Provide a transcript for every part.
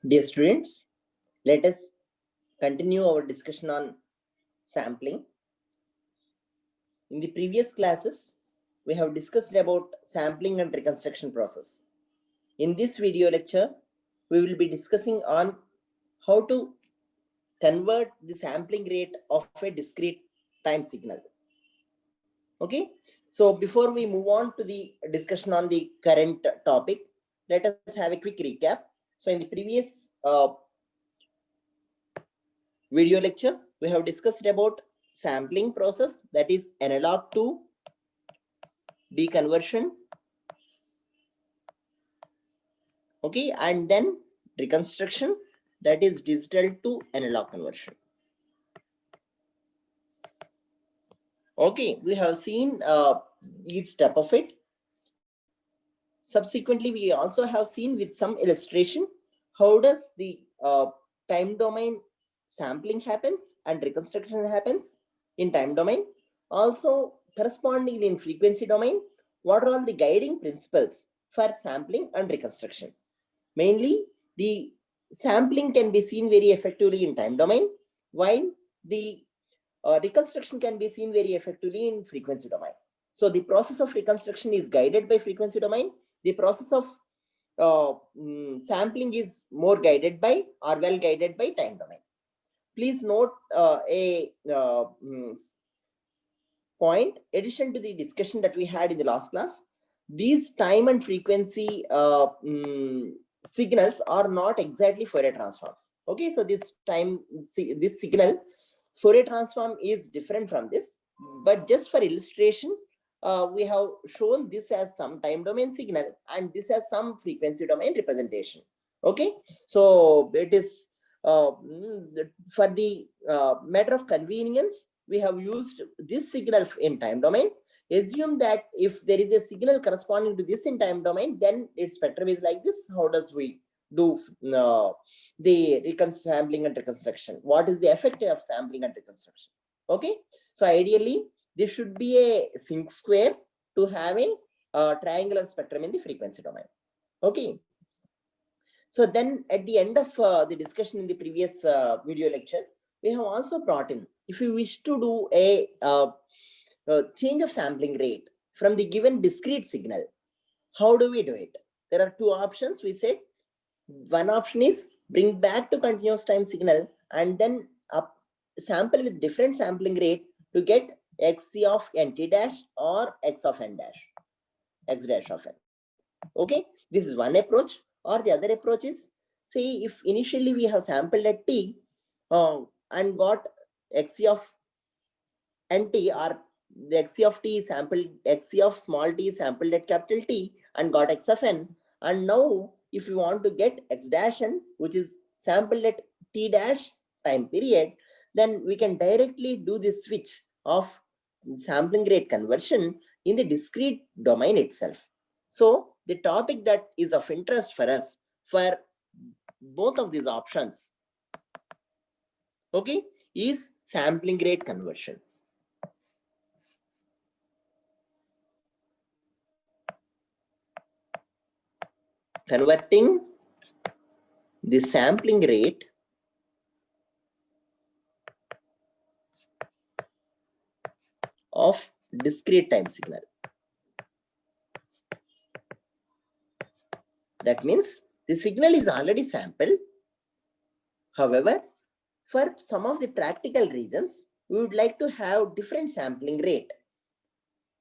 Dear students, let us continue our discussion on sampling. In the previous classes, we have discussed about sampling and reconstruction process. In this video lecture, we will be discussing on how to convert the sampling rate of a discrete time signal. Okay, so before we move on to the discussion on the current topic, let us have a quick recap. So in the previous video lecture, we have discussed about sampling process, that is analog to deconversion. Okay, and then reconstruction, that is digital to analog conversion. Okay, we have seen each step of it. Subsequently, we also have seen with some illustration how does the time domain sampling happens and reconstruction happens in time domain. Also, correspondingly in frequency domain, what are all the guiding principles for sampling and reconstruction? Mainly, the sampling can be seen very effectively in time domain, while the reconstruction can be seen very effectively in frequency domain. So the process of reconstruction is guided by frequency domain. The process of sampling is more guided by or well guided by time domain. Please note a point, addition to the discussion that we had in the last class, these time and frequency signals are not exactly Fourier transforms. Okay, so this signal Fourier transform is different from this, but just for illustration, we have shown this as some time domain signal and this as some frequency domain representation. Okay, so it is for the matter of convenience, we have used this signal in time domain. Assume that if there is a signal corresponding to this in time domain, then its spectrum is like this. How does we do the sampling and reconstruction? What is the effect of sampling and reconstruction? Okay, so ideally this should be a sinc square to have a triangular spectrum in the frequency domain. Okay, so then at the end of the discussion in the previous video lecture, we have also brought in, if you wish to do a change of sampling rate from the given discrete signal, how do we do it? There are two options. We said one option is bring back to continuous time signal and then sample with different sampling rate to get xc of nt dash or x of n dash, x dash of n. Okay, this is one approach. Or the other approach is, say if initially we have sampled at t and got xc of nt, or the xc of t sampled, xc of small t sampled at capital T and got x of n, and now if you want to get x dash n, which is sampled at t dash time period, then we can directly do this switch of sampling rate conversion in the discrete domain itself. So the topic that is of interest for us for both of these options, okay, is sampling rate conversion. Converting the sampling rate of discrete time signal. That means the signal is already sampled. However, for some of the practical reasons, we would like to have different sampling rate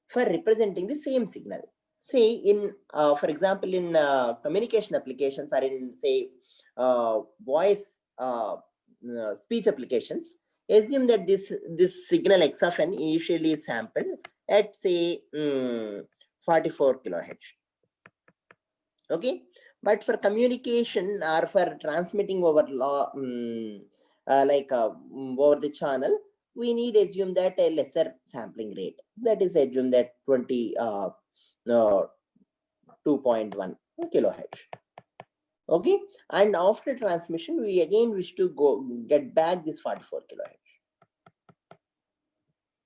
for representing the same signal. Say in, for example, in communication applications, or in say voice speech applications, assume that this signal x of n initially is sampled at say 44 kilohertz. Okay, but for communication or for transmitting over over the channel, we need assume that a lesser sampling rate, that is assume that 2.1 kilohertz. Okay, and after transmission we again wish to get back this 44 kilohertz.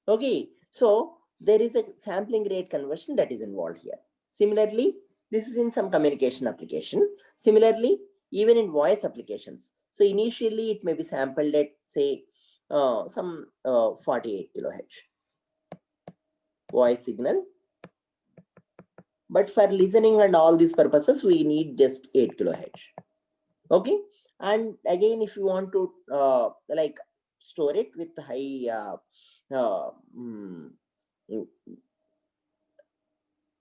Okay, so there is a sampling rate conversion that is involved here. Similarly, this is in some communication application. Similarly, even in voice applications. So initially it may be sampled at say some 48 kilohertz voice signal, but for listening and all these purposes we need just 8 kilohertz. Okay, and again if you want to like store it with high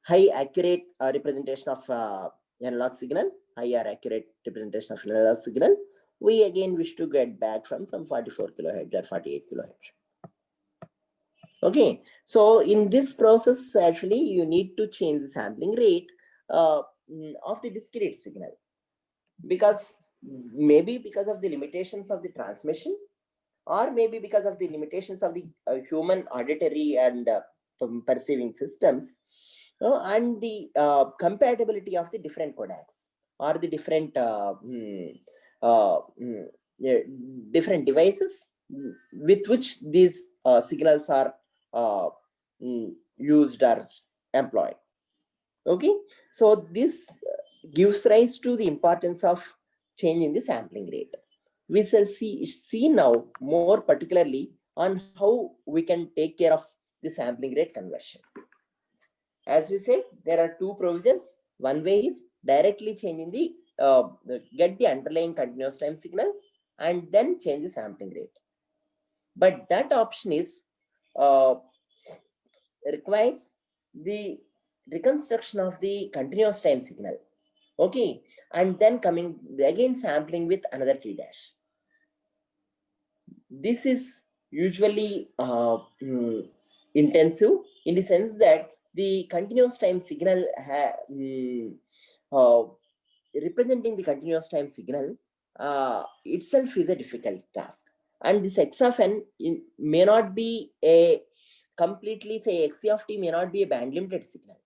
high accurate representation of analog signal, higher accurate representation of analog signal, we again wish to get back from some 44 kilohertz or 48 kilohertz. Okay, so in this process, actually, you need to change the sampling rate of the discrete signal, because maybe because of the limitations of the transmission, or maybe because of the limitations of the human auditory and perceiving systems, and the compatibility of the different codecs or the different different devices with which these signals are used or employed. Okay, so this gives rise to the importance of change in the sampling rate. We shall see now more particularly on how we can take care of the sampling rate conversion. As we said, there are two provisions. One way is directly changing the get the underlying continuous time signal and then change the sampling rate. But that option is requires the reconstruction of the continuous time signal. Okay, and then coming again sampling with another T dash. This is usually intensive in the sense that the continuous time signal representing the continuous time signal itself is a difficult task, and this x of n may not be a completely, say x of t may not be a band limited signal.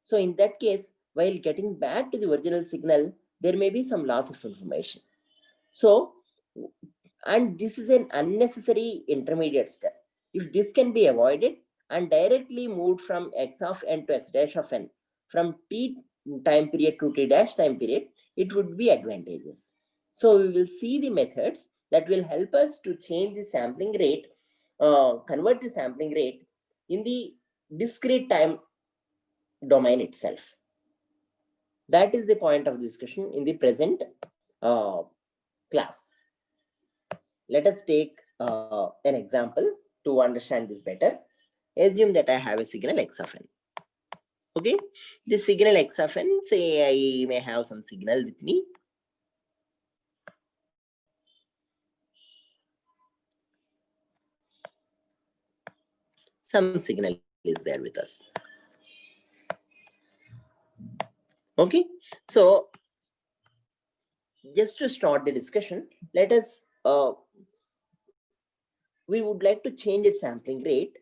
So in that case, while getting back to the original signal, there may be some loss of information. So, and this is an unnecessary intermediate step. If this can be avoided and directly moved from x of n to x dash of n, from t time period to t dash time period, it would be advantageous. So we will see the methods that will help us to change the sampling rate, convert the sampling rate in the discrete time domain itself. That is the point of discussion in the present class. Let us take an example to understand this better. Assume that I have a signal x of n. Okay, this signal x of n, say I may have some signal with me. Some signal is there with us. Okay, so just to start the discussion, let us we would like to change its sampling rate.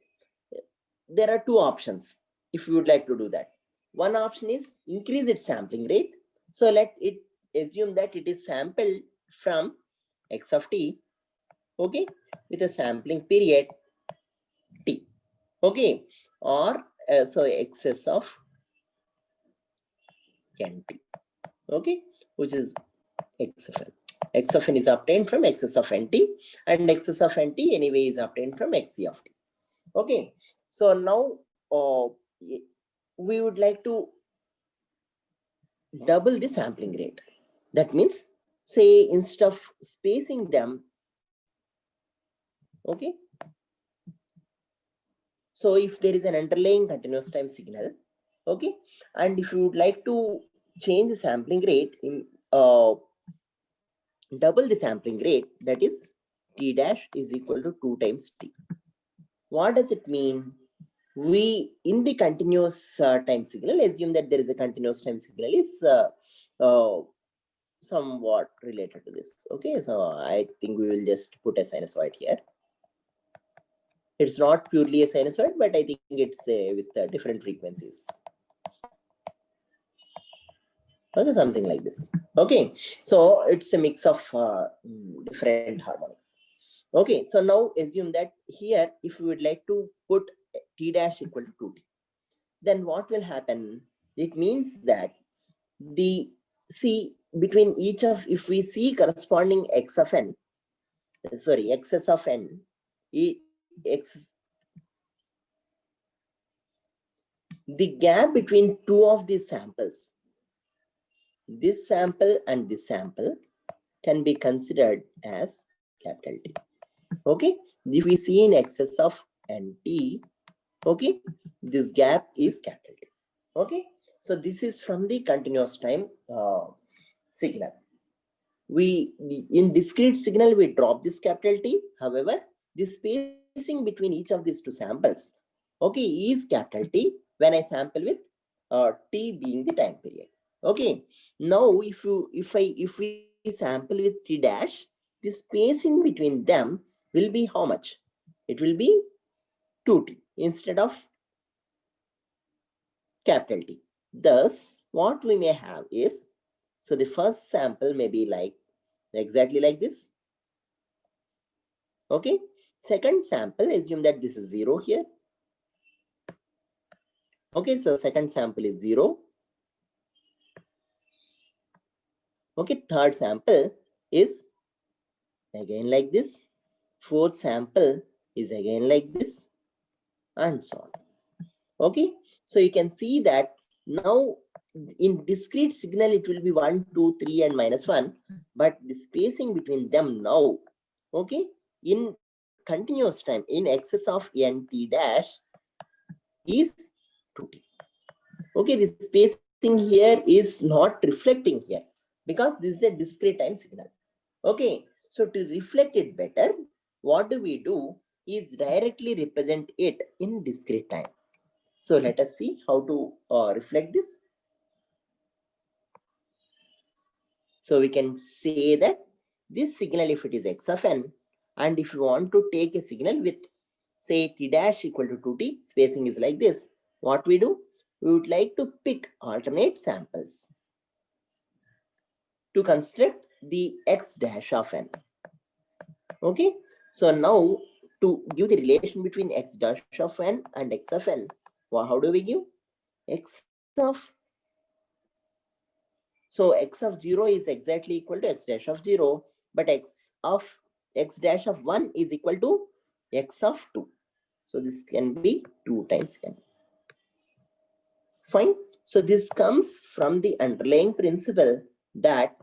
There are two options if you would like to do that. One option is increase its sampling rate. So let it assume that it is sampled from x of t, okay, with a sampling period t, okay, or so excess of nt, okay, which is x of n. X of n is obtained from excess of nt, and excess of nt anyway is obtained from xc of t. Okay, so now we would like to double the sampling rate. That means, say instead of spacing them, okay, so if there is an underlying continuous time signal, okay, and if you would like to change the sampling rate in double the sampling rate, that is t dash is equal to 2 times t. What does it mean? We in the continuous time signal assume that there is a continuous time signal is somewhat related to this. Okay, so I think we will just put a sinusoid here. It's not purely a sinusoid, but I think it's with different frequencies. Okay, something like this. Okay, so it's a mix of different harmonics. Okay, so now assume that here, if we would like to put t dash equal to 2t, then what will happen? It means that the see between each of, if we see corresponding x of n, sorry, x's of n, the gap between two of these samples, this sample and this sample, can be considered as capital T. Okay, if we see in excess of nt, okay, this gap is capital T. Okay, so this is from the continuous time signal. We, in discrete signal, we drop this capital T. However, the spacing between each of these two samples, okay, is capital T when I sample with T being the time period. Okay, now if we sample with T dash, the spacing between them will be how much? It will be 2T instead of capital T. Thus, what we may have is, so the first sample may be like exactly like this. Okay, second sample, assume that this is 0 here. Okay, so second sample is 0. Okay, third sample is again like this. Fourth sample is again like this, and so on. Okay, so you can see that now in discrete signal it will be 1, 2, 3 and -1, but the spacing between them now, okay, in continuous time in excess of nt dash is 2t. Okay, the spacing here is not reflecting here because this is a discrete time signal. Okay, so to reflect it better, what do we do is directly represent it in discrete time. So let us see how to reflect this. So we can say that this signal, if it is x of n, and if you want to take a signal with say t dash equal to 2t, spacing is like this, what we do? We would like to pick alternate samples to construct the x dash of n. Okay, so now to give the relation between x dash of n and x of n, well, how do we give? X of, so x of 0 is exactly equal to x dash of 0, but x dash of 1 is equal to x of 2. So this can be 2 times n. Fine. So this comes from the underlying principle that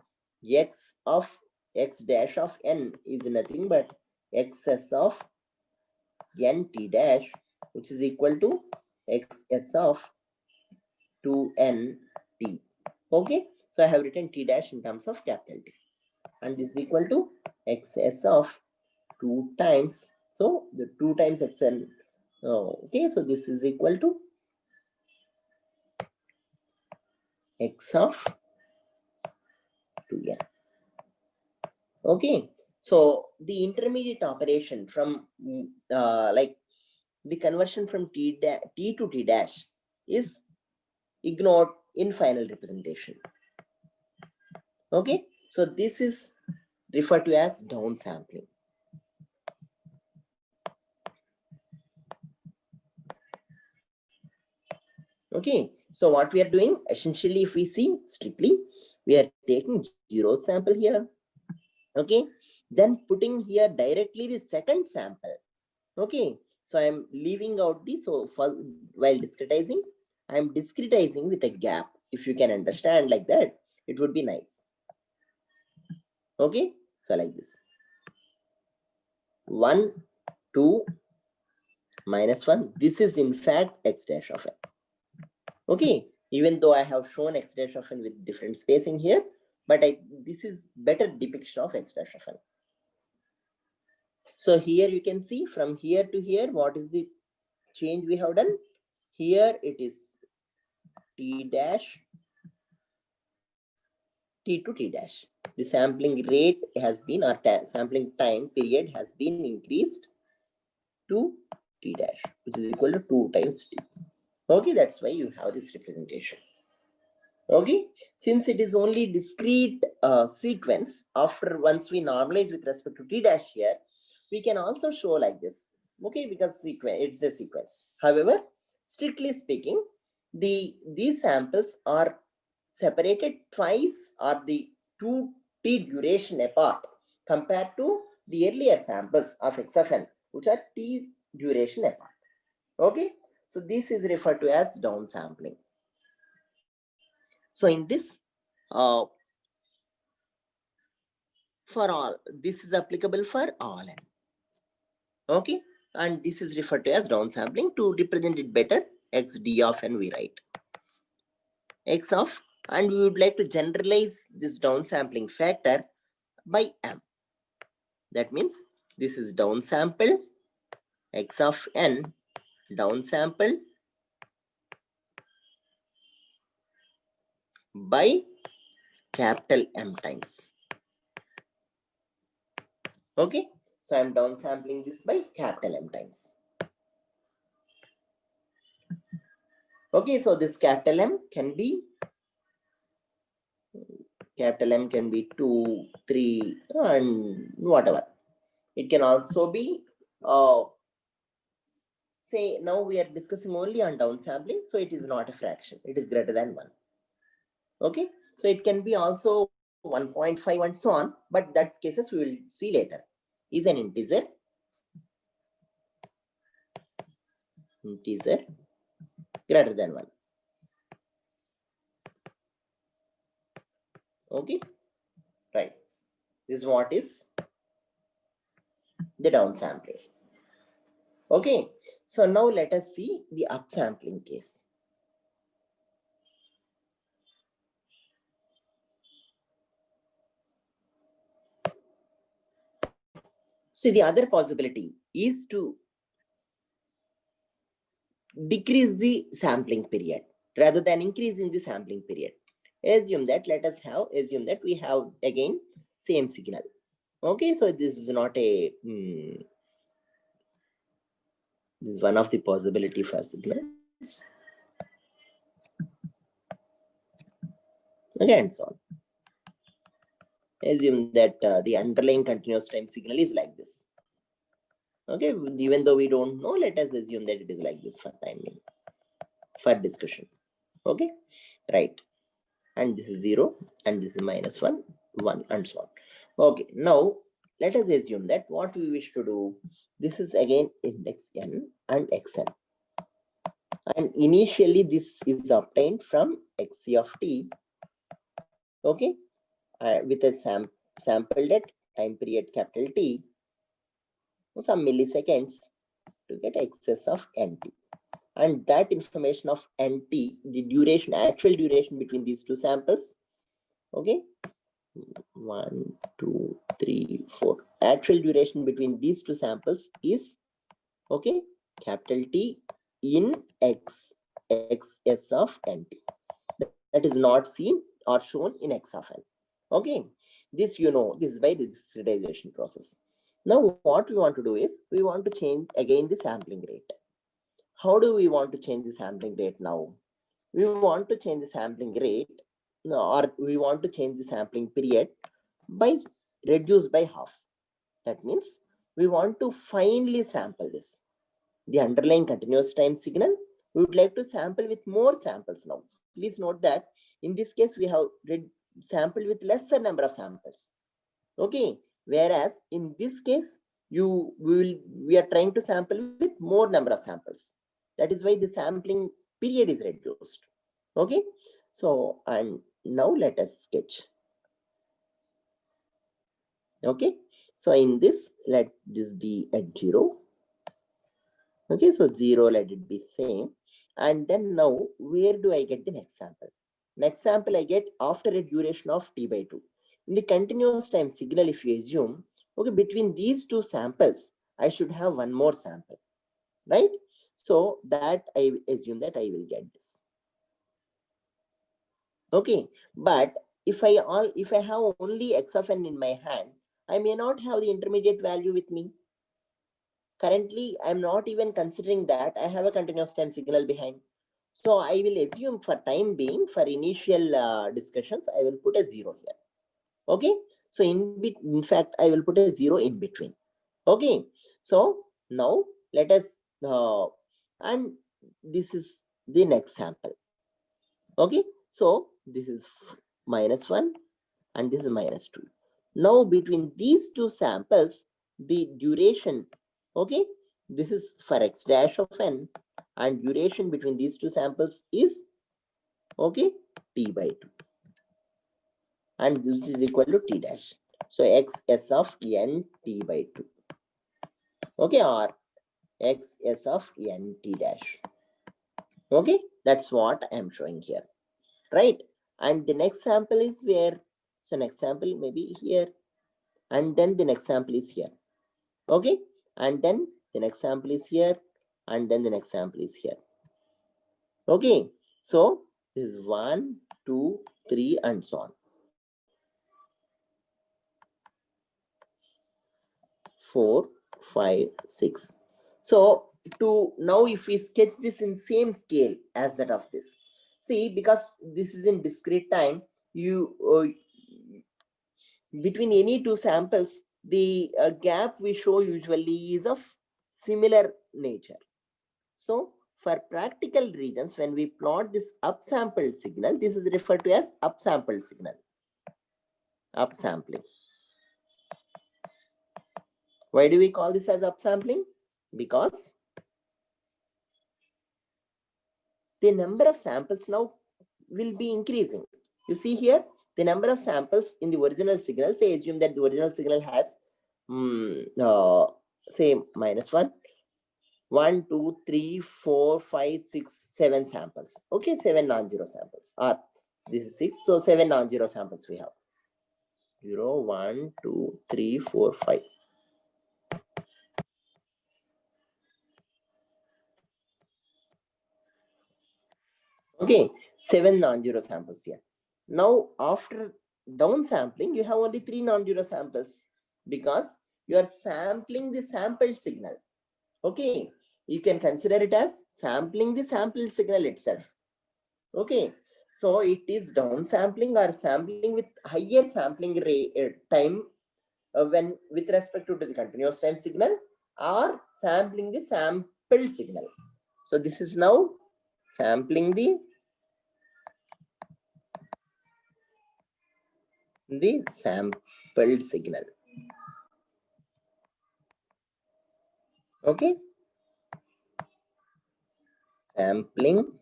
x of x dash of n is nothing but xs of nt dash, which is equal to xs of 2nt. Okay, so I have written t dash in terms of capital T, and this is equal to xs of 2 times, so the 2 times xn. Okay, so this is equal to x of 2n. Okay, so the intermediate operation from like the conversion from t to t dash is ignored in final representation. Okay, so this is referred to as downsampling. Okay, so what we are doing essentially, if we see strictly, we are taking 0th sample here. Okay, then putting here directly the second sample. Okay, so I am leaving out the, so for, while discretizing, I am discretizing with a gap. If you can understand like that, it would be nice. Okay, so like this, 1, 2, -1. This is in fact x dash of n. Okay, even though I have shown x dash of n with different spacing here, but this is better depiction of x dash of n. So here you can see from here to here, what is the change we have done? Here it is t dash, t to t dash. The sampling rate has been, or sampling time period has been increased to t dash, which is equal to 2 times t. Okay, that's why you have this representation. Okay, since it is only discrete sequence, after once we normalize with respect to t dash here, we can also show like this. Okay, because it's a sequence. However, strictly speaking, these samples are separated twice or the 2t duration apart compared to the earlier samples of x of n, which are t duration apart. Okay, so this is referred to as downsampling. So in this, for all, this is applicable for all n. Okay, and this is referred to as downsampling. To represent it better, x d of n we write x of, and we would like to generalize this downsampling factor by m. That means this is downsample x of n downsample by capital M times. Okay, so I'm downsampling this by capital M times. Okay, so this capital M can be 2, 3, and whatever. It can also be, say, now we are discussing only on downsampling, so it is not a fraction. It is greater than 1. Okay, so it can be also 1.5 and so on, but that cases we will see later. Is an integer greater than 1. Okay, right. This is what is the downsampling. Okay, so now let us see the upsampling case. See, the other possibility is to decrease the sampling period rather than increasing the sampling period. Assume that, assume that we have again same signal. Okay, so this is not a, this is one of the possibility for signals. Again, so on. Assume that the underlying continuous time signal is like this. Okay, even though we don't know, let us assume that it is like this for timing, for discussion. Okay, right. And this is 0, and this is -1, 1, and so on. Okay, now let us assume that what we wish to do, this is again index n and xn. And initially this is obtained from xc of t, okay, with a sampled at time period capital T, some milliseconds to get excess of nt. And that information of nt, the duration, actual duration between these two samples, okay, 1, 2, 3, 4, actual duration between these two samples is, okay, capital T in xs of nt. That is not seen or shown in x of n. Okay, this you know, this is by the discretization process. Now what we want to do is, we want to change again the sampling rate. How do we want to change the sampling rate now? We want to change the sampling rate, or we want to change the sampling period by reduced by half. That means we want to finely sample this. The underlying continuous time signal, we would like to sample with more samples now. Please note that in this case, we have sampled with lesser number of samples. Okay, whereas in this case, we are trying to sample with more number of samples. That is why the sampling period is reduced. Okay, so and now let us sketch. Okay, so in this, let this be at 0. Okay, so 0, let it be same. And then now, where do I get the next sample? Next sample I get after a duration of t by 2. In the continuous time signal, if you assume, okay, between these two samples, I should have one more sample, right? So that I assume that I will get this. Okay, but if I have only x of n in my hand, I may not have the intermediate value with me. Currently, I'm not even considering that I have a continuous time signal behind. So I will assume for time being, for initial discussions, I will put a 0 here. Okay, so in fact, I will put a 0 in between. Okay, so now let us, and this is the next sample. Okay, so this is -1 and this is -2. Now between these two samples, the duration, okay, this is for x dash of n, and duration between these two samples is, okay, t/2, and this is equal to t dash. So xs of n t/2, okay, or xs of n t dash. Okay, that's what I am showing here, right? And the next sample is where? So next sample maybe here, and then the next sample is here. Okay, and then the next sample is here, and then the next sample is here. Okay, so this is 1, 2, 3, and so on. 4, 5, 6. So to now, if we sketch this in same scale as that of this, see, because this is in discrete time, you between any two samples, the gap we show usually is of similar nature. So for practical reasons, when we plot this upsampled signal, this is referred to as upsampled signal. Upsampling. Why do we call this as upsampling? Because the number of samples now will be increasing. You see here, the number of samples in the original signal, say assume that the original signal has, say -1, 1, 2, 3, 4, 5, 6, 7 samples. Okay, 7 non-zero samples. Or this is 6, so 7 non-zero samples we have. 0, 1, 2, 3, 4, 5. Okay, 7 non-zero samples here. Now, after downsampling, you have only 3 non-zero samples because you are sampling the sampled signal. Okay, you can consider it as sampling the sampled signal itself. Okay, so it is downsampling or sampling with higher sampling rate time when with respect to the continuous time signal, or sampling the sampled signal. So this is now sampling the sampled signal. Okay, sampling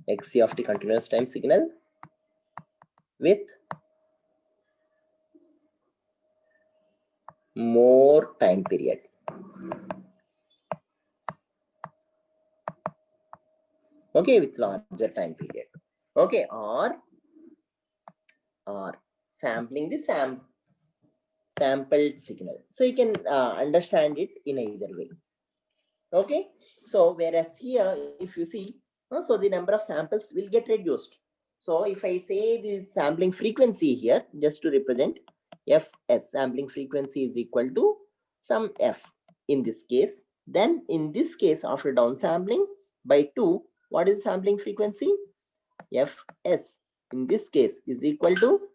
xc of the continuous time signal with more time period. Okay, with larger time period. Okay, or sampling the sampled signal. So you can understand it in either way. Okay, so whereas here, if you see, so the number of samples will get reduced. So if I say the sampling frequency here, just to represent, fs, sampling frequency is equal to some f in this case. Then in this case, after downsampling by 2, what is sampling frequency? Fs in this case is equal to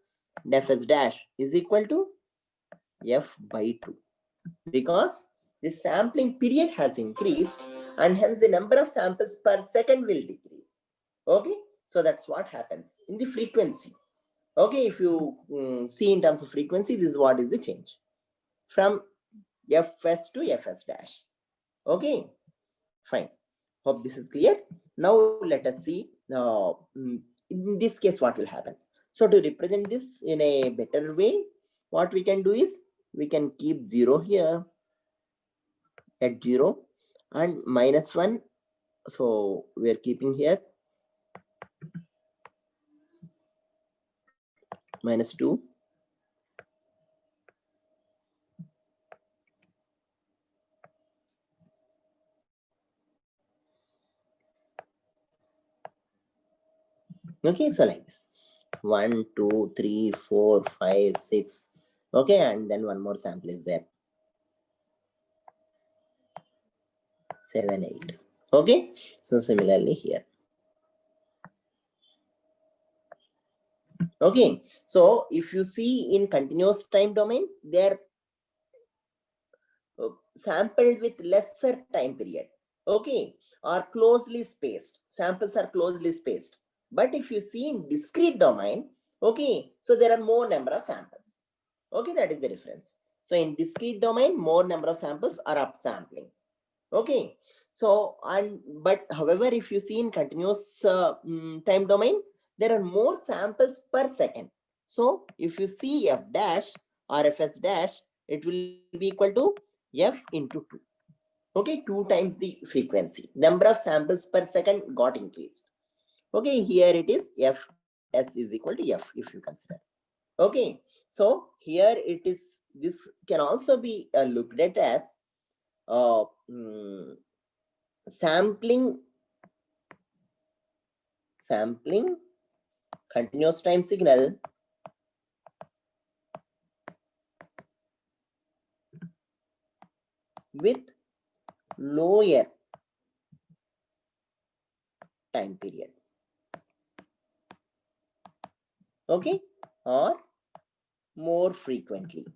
fs dash is equal to f by 2, because the sampling period has increased and hence the number of samples per second will decrease. Okay, so that's what happens in the frequency. Okay, if you see in terms of frequency, this is what is the change from fs to fs dash. Okay, fine. Hope this is clear. Now let us see in this case what will happen. So to represent this in a better way, what we can do is we can keep 0 here at 0 and -1. So we are keeping here -2. Okay, so like this 1, 2, 3, 4, 5, 6. Okay, and then one more sample is there, 7, 8. Okay, so similarly here. Okay, so if you see in continuous time domain, they're sampled with lesser time period. Okay, are closely spaced. Samples are closely spaced. But if you see in discrete domain, okay, so there are more number of samples. Okay, that is the difference. So in discrete domain, more number of samples are upsampling. Okay, so but however, if you see in continuous time domain, there are more samples per second. So if you see f dash or fs dash, it will be equal to f into 2. Okay, 2 times the frequency. Number of samples per second got increased. Okay, here it is fs is equal to f if you consider. Okay, so here it is, this can also be looked at as uh, mm, sampling continuous time signal with lower time period. Okay, or more frequently.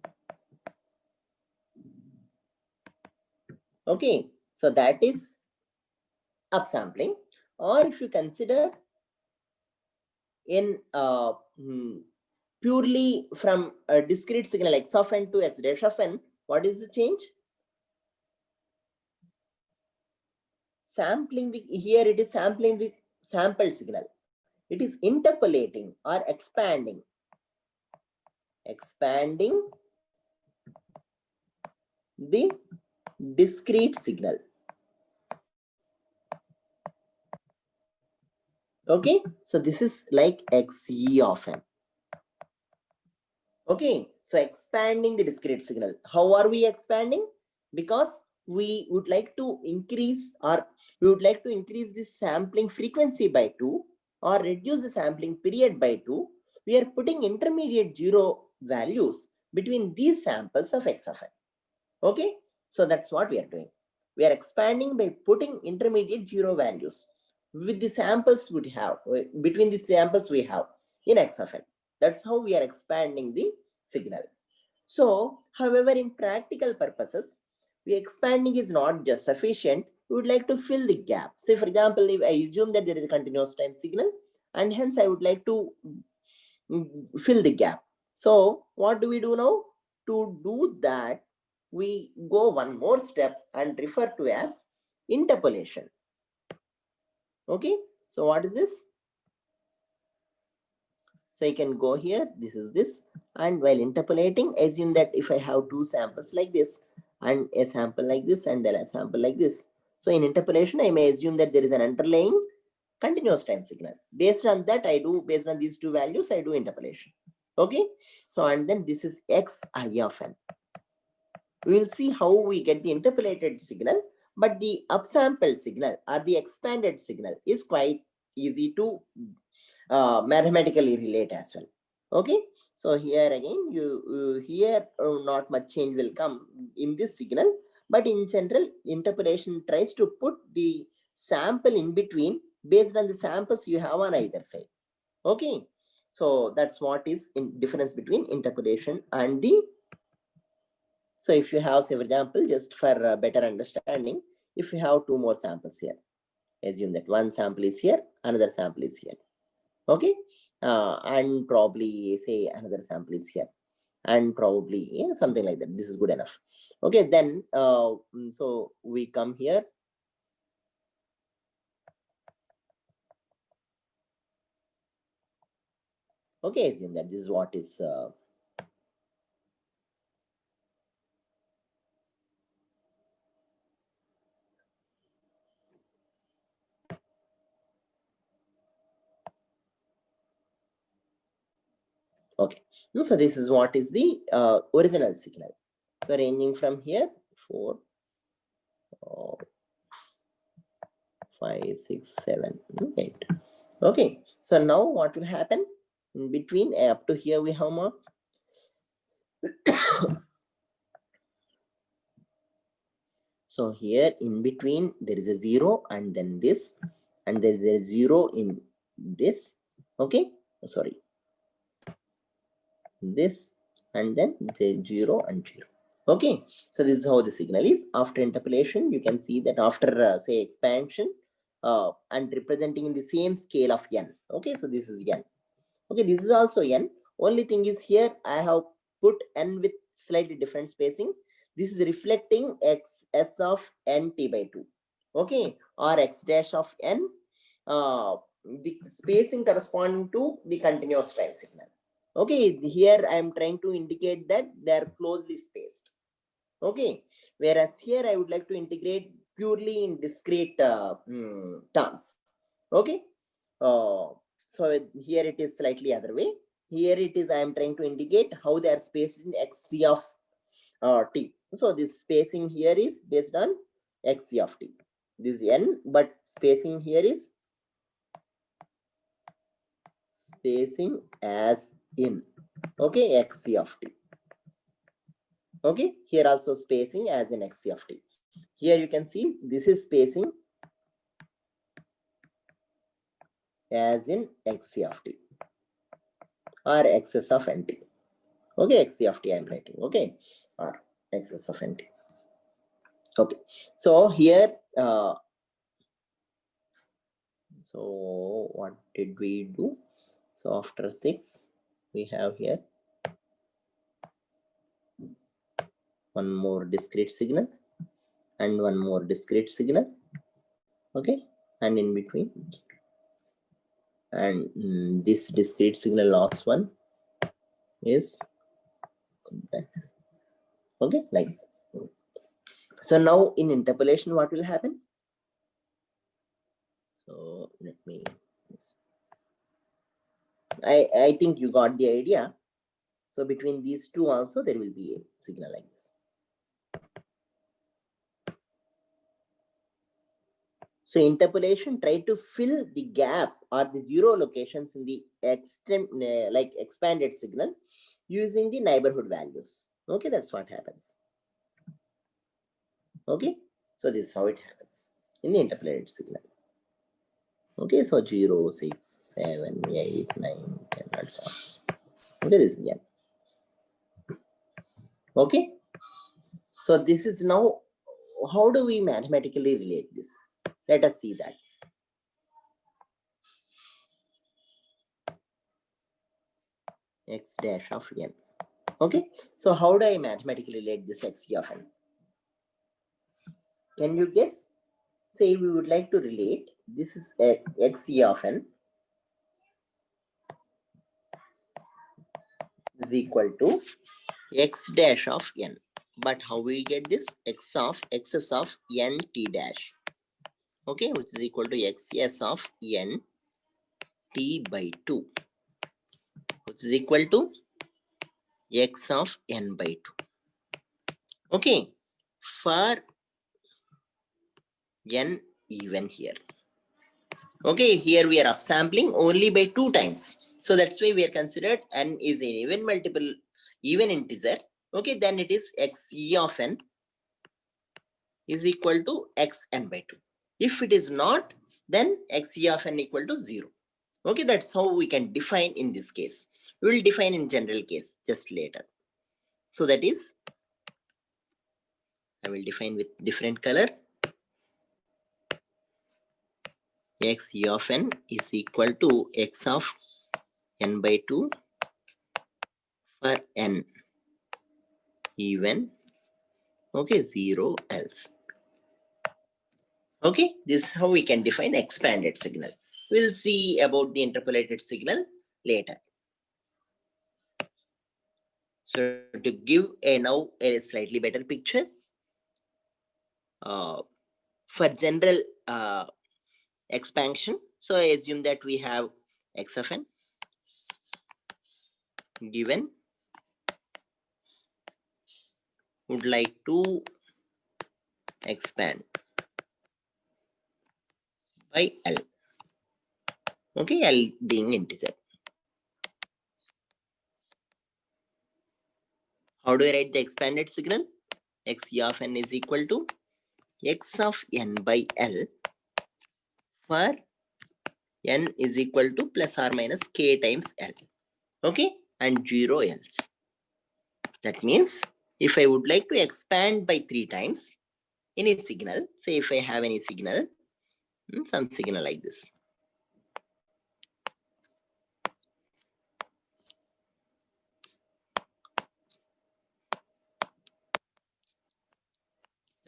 Okay, so that is upsampling. Or if you consider in purely from a discrete signal x of n to x dash of n, what is the change? Sampling the, here it is sampling the sample signal. It is interpolating or expanding the discrete signal. Okay, so this is like xe of n. Okay, so expanding the discrete signal. How are we expanding? Because we would like to increase, or we would like to increase the sampling frequency by 2 or reduce the sampling period by 2. We are putting intermediate zero values between these samples of x of n. Okay, so that's what we are doing. We are expanding by putting intermediate zero values with the samples we have, between the samples we have in x of n. That's how we are expanding the signal. So, however, in practical purposes, we expanding is not just sufficient. We would like to fill the gap. Say, for example, if I assume that there is a continuous time signal, and hence I would like to fill the gap. So, what do we do now? To do that, we go one more step and refer to as interpolation. Okay, so what is this? So you can go here, this is this, and while interpolating, assume that if I have two samples like this and a sample like this and a sample like this, so in interpolation I may assume that there is an underlying continuous time signal. Based on that, based on these two values, I do interpolation. Okay, so and then this is xi of n. We will see how we get the interpolated signal, but the upsampled signal or the expanded signal is quite easy to mathematically relate as well. Okay, so here again, here not much change will come in this signal, but in general, interpolation tries to put the sample in between based on the samples you have on either side. Okay, so that's what is in difference between interpolation and the. So if you have, say for example, just for better understanding, if you have two more samples here, assume that one sample is here, another sample is here. Okay, and probably say another sample is here, and probably something like that. This is good enough. Okay, then so we come here. Okay, assume that this is what is okay. So this is what is the original signal. So ranging from here 4, 5, 6, 7, 8. Okay, so now what will happen in between up to here we have more. So here in between there is a 0 and then this, and there is 0 in this. Okay, sorry, this, and then 0 and 0. Okay, so this is how the signal is. After interpolation, you can see that after say expansion and representing in the same scale of n. Okay, so this is n. Okay, this is also n. Only thing is here I have put n with slightly different spacing. This is reflecting x s of n t by 2. Okay, or x dash of n. The spacing corresponding to the continuous time signal. Okay, here I am trying to indicate that they are closely spaced. Okay, whereas here I would like to integrate purely in discrete terms. Okay, so here it is slightly other way. Here it is I am trying to indicate how they are spaced in xc of t. So this spacing here is based on xc of t. This is n, but spacing here is spacing as in, okay, xc of t. Okay, here also spacing as in xc of t. Here you can see this is spacing as in xc of t or excess of nt. Okay, xc of t I am writing. Okay, or excess of nt. Okay, so here, so what did we do? So after 6, we have here one more discrete signal and one more discrete signal. Okay, and in between, and this discrete signal last one is that. Okay, like this. So now in interpolation, what will happen? So let me. I think you got the idea. So between these two also there will be a signal like this. So interpolation try to fill the gap or the zero locations in the like expanded signal using the neighborhood values. Okay, that's what happens. Okay, so this is how it happens in the interpolated signal. Okay, so 0, 6, 7, 8, 9, 10, and so on. Okay, this is n. Okay, so this is now, how do we mathematically relate this? Let us see that. X dash of n. Okay, so how do I mathematically relate this xc of n? Can you guess? Say we would like to relate this is xc of n is equal to x dash of n. But how we get this? X of xs of n t dash. Okay, which is equal to xs of n t by 2, which is equal to x of n by 2. Okay, for n even here. Okay, here we are upsampling only by 2 times. So that's why we are considered n is an even multiple, even integer. Okay, then it is xe of n is equal to xn by 2. If it is not, then xe of n equal to 0. Okay, that's how we can define in this case. We will define in general case just later. So that is, I will define with different color. Xe of n is equal to x of n by 2 for n even, okay, 0 else. Okay, this is how we can define expanded signal. We'll see about the interpolated signal later. So to give now a slightly better picture, for general expansion, so I assume that we have x of n given, would like to expand by L. Okay, L being integer. How do I write the expanded signal? X of n is equal to x of n by L for n is equal to plus or minus k times L. Okay, and 0 else. That means if I would like to expand by 3 times any signal, say if I have any signal, some signal like this.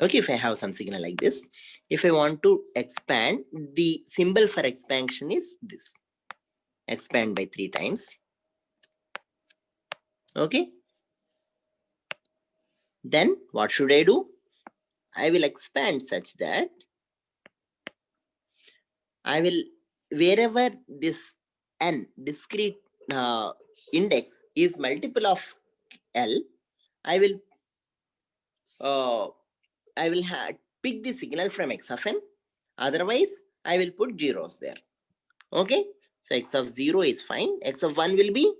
Okay, if I have some signal like this, if I want to expand, the symbol for expansion is this. Expand by 3 times. Okay. Then what should I do? I will expand such that I will, wherever this n discrete index is multiple of L, I will pick the signal from x of n. Otherwise, I will put zeros there. Okay. So x of 0 is fine. X of 1 will be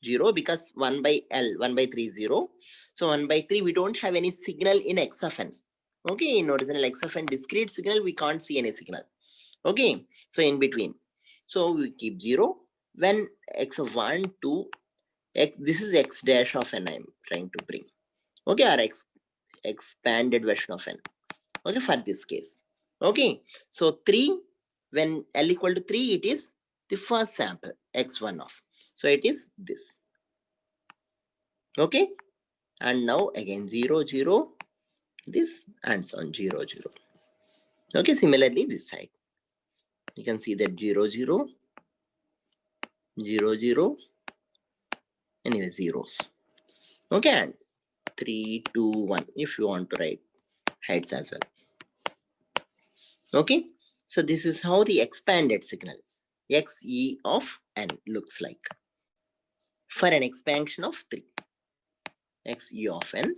0 because 1 by L, 1 by 3 is 0. So 1 by 3, we don't have any signal in x of n. Okay. In original x of n discrete signal, we can't see any signal. Okay. So in between. So we keep 0. When x of 1, 2, x, this is x dash of n I'm trying to bring. Okay. Or expanded version of n. Okay. For this case. Okay. So 3, when L equal to 3, it is the first sample, x1 of. So it is this. Okay. And now again 0, 0, this and so on 0, 0. Okay. Similarly, this side. You can see that 0, 0, 0, 0. Anyway, zeros. Okay. And 3, 2, 1. If you want to write heights as well. Okay. So this is how the expanded signal xe of n looks like for an expansion of 3. xe of n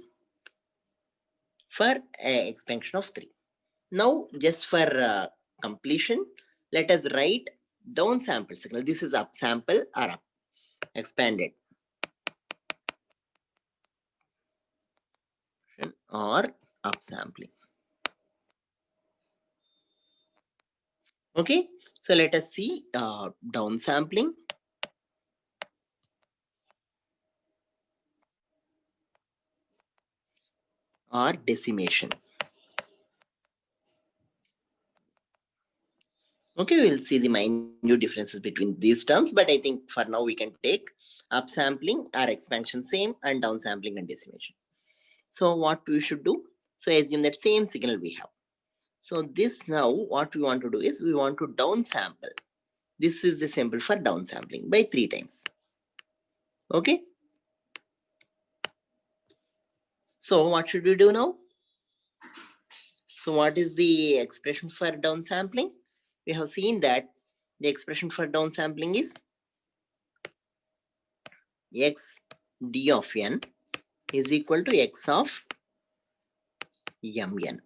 for an expansion of 3. Now, just for completion, let us write downsample signal. This is upsample or up expanded or upsampling. Okay, so let us see downsampling or decimation. Okay, we'll see the minute differences between these terms, but I think for now we can take upsampling or expansion same and downsampling and decimation. So what we should do? So assume that same signal we have. So this now what we want to do is we want to downsample. This is the symbol for downsampling by 3 times. Okay. So what should we do now? So what is the expression for downsampling? We have seen that the expression for downsampling is x d of n is equal to x of mn.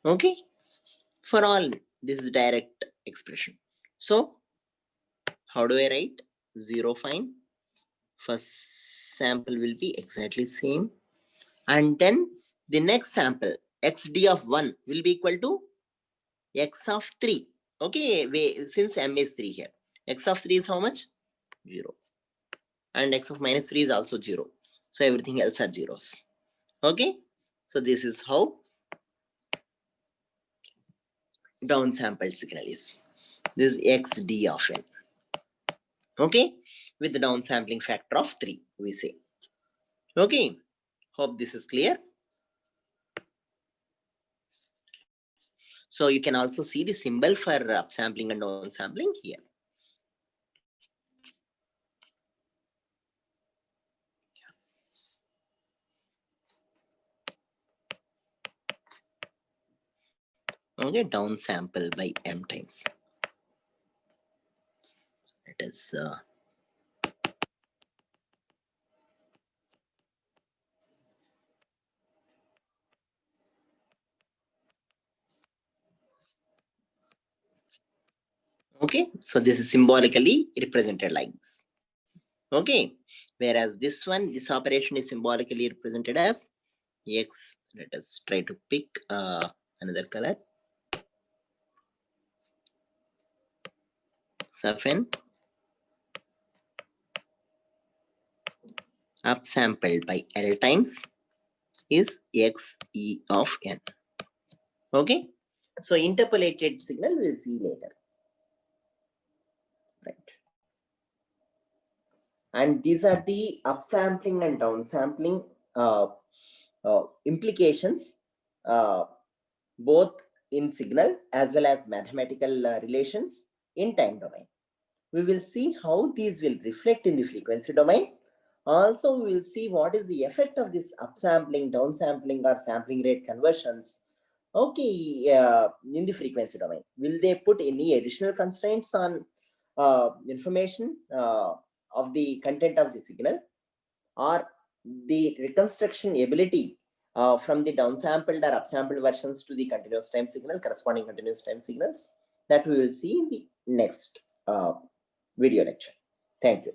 Okay. For all, this is direct expression. So how do I write? 0 fine. First sample will be exactly same. And then the next sample, xd of 1 will be equal to x of 3. Okay, since m is 3 here. X of 3 is how much? 0. And x of minus 3 is also 0. So everything else are zeros. Okay. So this is how downsampled signal is. This is xd of n. Okay. With the downsampling factor of 3, we say. Okay. Hope this is clear. So you can also see the symbol for upsampling and downsampling here. Okay, downsample by m times. It is okay. So this is symbolically represented like this. Okay, whereas this one, this operation is symbolically represented as x. Let us try to pick another color. Suffen upsampled by L times is xe of n. Okay. So interpolated signal we'll see later. Right. And these are the upsampling and downsampling implications, both in signal as well as mathematical relations in time domain. We will see how these will reflect in the frequency domain. Also, we will see what is the effect of this upsampling, downsampling, or sampling rate conversions. Okay, in the frequency domain, will they put any additional constraints on information of the content of the signal, or the reconstruction ability from the downsampled or upsampled versions to the continuous time signal, corresponding continuous time signals? That we will see in the next video lecture. Thank you.